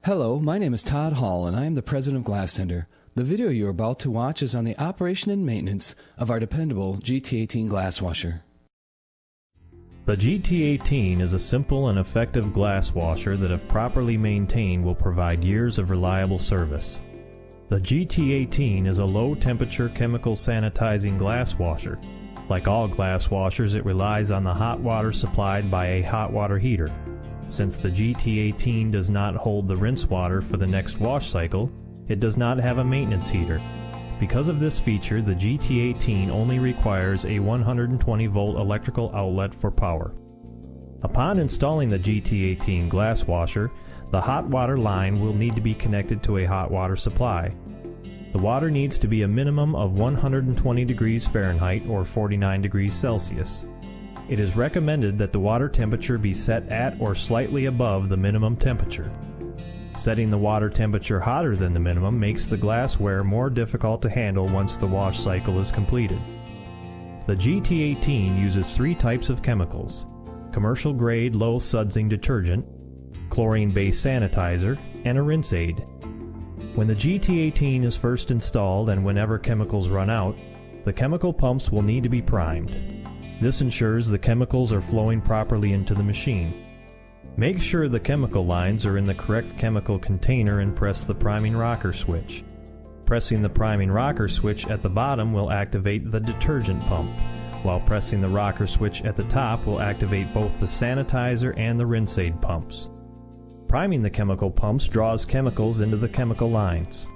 Hello, my name is Todd Hall and I am the president of Glastender. The video you are about to watch is on the operation and maintenance of our dependable GT18 Glasswasher. The GT18 is a simple and effective glass washer that, if properly maintained, will provide years of reliable service. The GT18 is a low-temperature chemical sanitizing glass washer. Like all glass washers, it relies on the hot water supplied by a hot water heater. Since the GT18 does not hold the rinse water for the next wash cycle, it does not have a maintenance heater. Because of this feature, the GT18 only requires a 120-volt electrical outlet for power. Upon installing the GT18 glass washer, the hot water line will need to be connected to a hot water supply. The water needs to be a minimum of 120 degrees Fahrenheit or 49 degrees Celsius. It is recommended that the water temperature be set at or slightly above the minimum temperature. Setting the water temperature hotter than the minimum makes the glassware more difficult to handle once the wash cycle is completed. The GT18 uses 3 types of chemicals: commercial grade low sudsing detergent, chlorine-based sanitizer, and a rinse aid. When the GT18 is first installed and whenever chemicals run out, the chemical pumps will need to be primed. This ensures the chemicals are flowing properly into the machine. Make sure the chemical lines are in the correct chemical container and press the priming rocker switch. Pressing the priming rocker switch at the bottom will activate the detergent pump, while pressing the rocker switch at the top will activate both the sanitizer and the rinse aid pumps. Priming the chemical pumps draws chemicals into the chemical lines.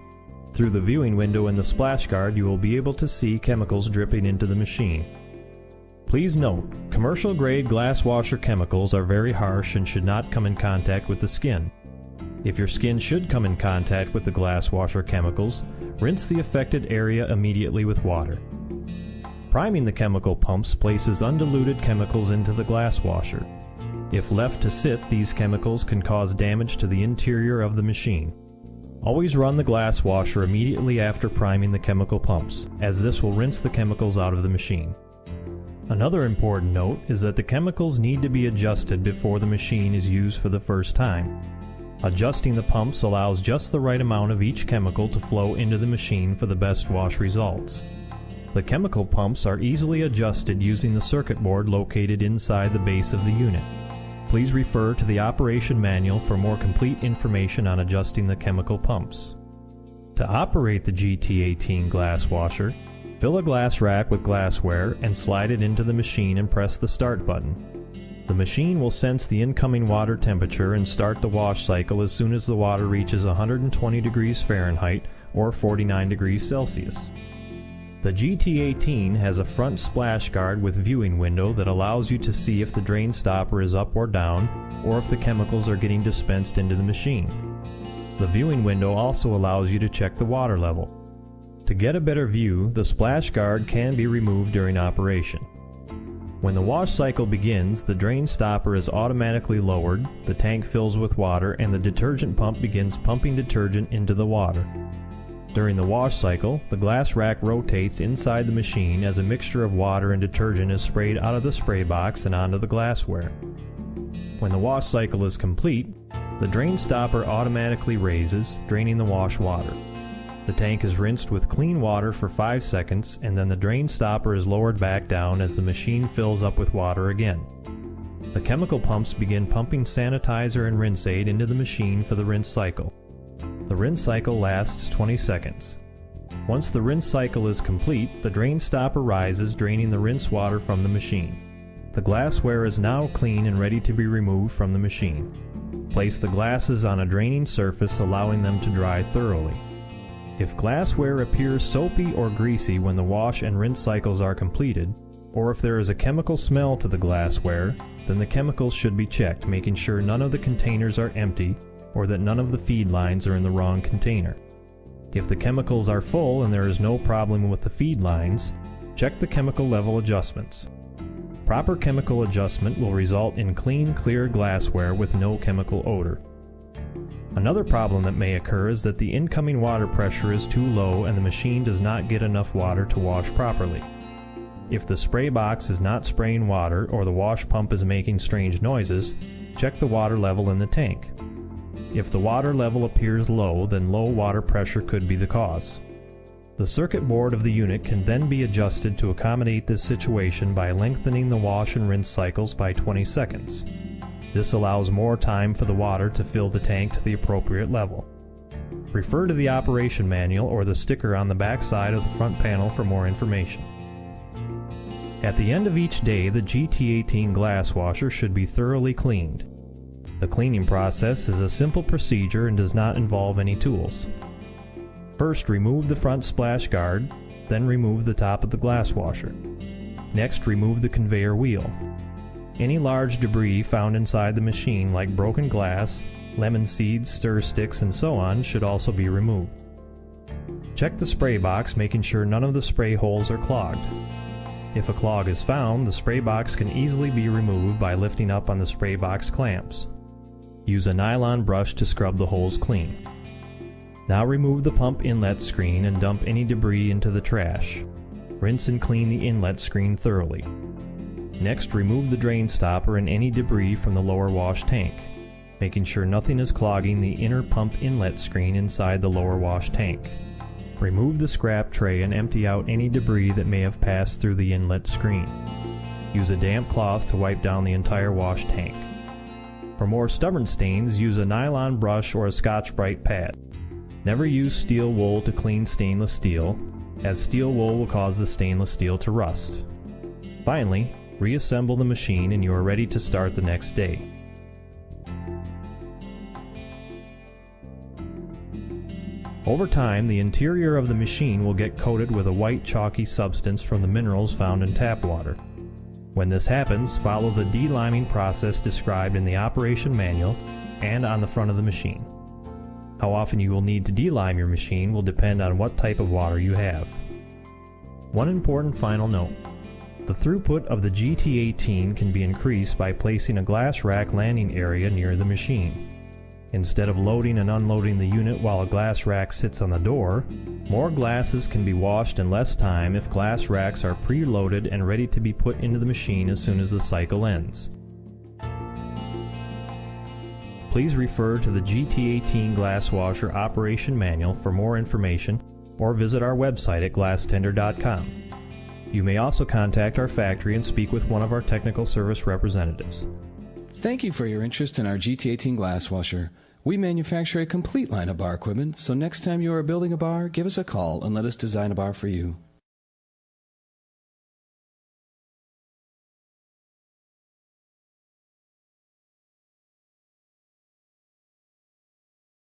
Through the viewing window in the splash guard, you will be able to see chemicals dripping into the machine. Please note, commercial-grade glass washer chemicals are very harsh and should not come in contact with the skin. If your skin should come in contact with the glass washer chemicals, rinse the affected area immediately with water. Priming the chemical pumps places undiluted chemicals into the glass washer. If left to sit, these chemicals can cause damage to the interior of the machine. Always run the glass washer immediately after priming the chemical pumps, as this will rinse the chemicals out of the machine. Another important note is that the chemicals need to be adjusted before the machine is used for the first time. Adjusting the pumps allows just the right amount of each chemical to flow into the machine for the best wash results. The chemical pumps are easily adjusted using the circuit board located inside the base of the unit. Please refer to the operation manual for more complete information on adjusting the chemical pumps. To operate the GT18 glass washer, fill a glass rack with glassware and slide it into the machine and press the start button. The machine will sense the incoming water temperature and start the wash cycle as soon as the water reaches 120 degrees Fahrenheit or 49 degrees Celsius. The GT18 has a front splash guard with viewing window that allows you to see if the drain stopper is up or down, or if the chemicals are getting dispensed into the machine. The viewing window also allows you to check the water level. To get a better view, the splash guard can be removed during operation. When the wash cycle begins, the drain stopper is automatically lowered, the tank fills with water, and the detergent pump begins pumping detergent into the water. During the wash cycle, the glass rack rotates inside the machine as a mixture of water and detergent is sprayed out of the spray box and onto the glassware. When the wash cycle is complete, the drain stopper automatically raises, draining the wash water. The tank is rinsed with clean water for 5 seconds, and then the drain stopper is lowered back down as the machine fills up with water again. The chemical pumps begin pumping sanitizer and rinse aid into the machine for the rinse cycle. The rinse cycle lasts 20 seconds. Once the rinse cycle is complete, the drain stopper rises, draining the rinse water from the machine. The glassware is now clean and ready to be removed from the machine. Place the glasses on a draining surface, allowing them to dry thoroughly. If glassware appears soapy or greasy when the wash and rinse cycles are completed, or if there is a chemical smell to the glassware, then the chemicals should be checked, making sure none of the containers are empty or that none of the feed lines are in the wrong container. If the chemicals are full and there is no problem with the feed lines, check the chemical level adjustments. Proper chemical adjustment will result in clean, clear glassware with no chemical odor. Another problem that may occur is that the incoming water pressure is too low and the machine does not get enough water to wash properly. If the spray box is not spraying water or the wash pump is making strange noises, check the water level in the tank. If the water level appears low, then low water pressure could be the cause. The circuit board of the unit can then be adjusted to accommodate this situation by lengthening the wash and rinse cycles by 20 seconds. This allows more time for the water to fill the tank to the appropriate level. Refer to the operation manual or the sticker on the back side of the front panel for more information. At the end of each day, the GT18 glass washer should be thoroughly cleaned. The cleaning process is a simple procedure and does not involve any tools. First, remove the front splash guard, then remove the top of the glass washer. Next, remove the conveyor wheel. Any large debris found inside the machine, like broken glass, lemon seeds, stir sticks, and so on, should also be removed. Check the spray box, making sure none of the spray holes are clogged. If a clog is found, the spray box can easily be removed by lifting up on the spray box clamps. Use a nylon brush to scrub the holes clean. Now remove the pump inlet screen and dump any debris into the trash. Rinse and clean the inlet screen thoroughly. Next, remove the drain stopper and any debris from the lower wash tank, making sure nothing is clogging the inner pump inlet screen inside the lower wash tank. Remove the scrap tray and empty out any debris that may have passed through the inlet screen. Use a damp cloth to wipe down the entire wash tank. For more stubborn stains, use a nylon brush or a Scotch-Brite pad. Never use steel wool to clean stainless steel, as steel wool will cause the stainless steel to rust. Finally, reassemble the machine and you are ready to start the next day. Over time, the interior of the machine will get coated with a white chalky substance from the minerals found in tap water. When this happens, follow the deliming process described in the operation manual and on the front of the machine. How often you will need to delime your machine will depend on what type of water you have. One important final note. The throughput of the GT18 can be increased by placing a glass rack landing area near the machine. Instead of loading and unloading the unit while a glass rack sits on the door, more glasses can be washed in less time if glass racks are pre-loaded and ready to be put into the machine as soon as the cycle ends. Please refer to the GT18 Glass Washer Operation Manual for more information or visit our website at glastender.com. You may also contact our factory and speak with one of our technical service representatives. Thank you for your interest in our GT18 glass washer. We manufacture a complete line of bar equipment, so next time you are building a bar, give us a call and let us design a bar for you.